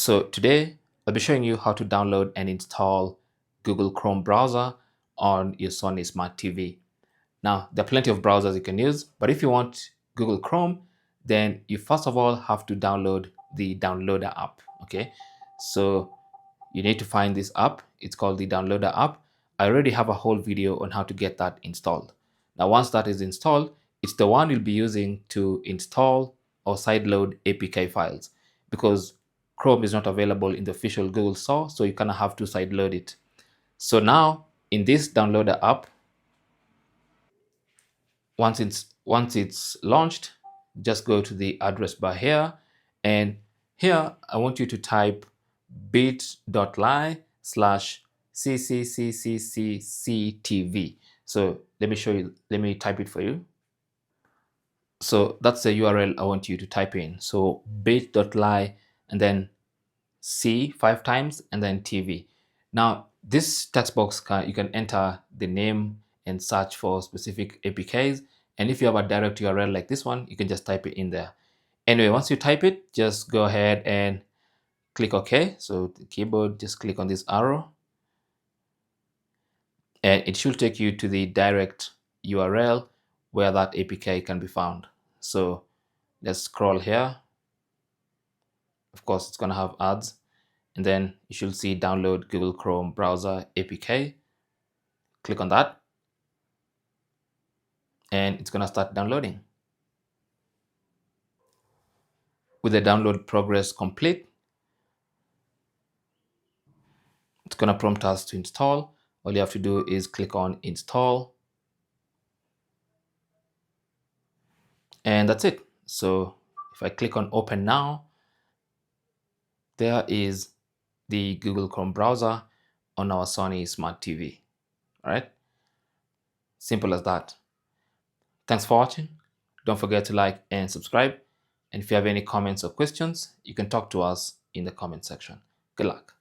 So today I'll be showing you how to download and install Google Chrome browser on your Sony Smart TV. Now, there are plenty of browsers you can use, but if you want Google Chrome, then you first of all have to download the Downloader app. Okay, so you need to find this app. It's called the Downloader app. I already have a whole video on how to get that installed. Now, once that is installed, it's the one you'll be using to install or sideload APK files, because Chrome is not available in the official Google store, so you kind of have to sideload it. So now in this Downloader app, once it's launched, just go to the address bar here, and here I want you to type bit.ly/cccccctv. So let me show you, let me type it for you. So that's the URL I want you to type in. So bit.ly and then C 5 times and then TV. Now this text box, you can enter the name and search for specific APKs. And if you have a direct URL like this one, you can just type it in there. Anyway, once you type it, just go ahead and click OK. So the keyboard, just click on this arrow, and it should take you to the direct URL where that APK can be found. So let's scroll here. Of course, it's going to have ads, and then you should see download Google Chrome browser APK. Click on that, and it's going to start downloading. With the download progress complete, it's going to prompt us to install. All you have to do is click on install, and that's it. So if I click on open now, there is the Google Chrome browser on our Sony Smart TV. All right, simple as that. Thanks for watching. Don't forget to like and subscribe. And if you have any comments or questions, you can talk to us in the comment section. Good luck.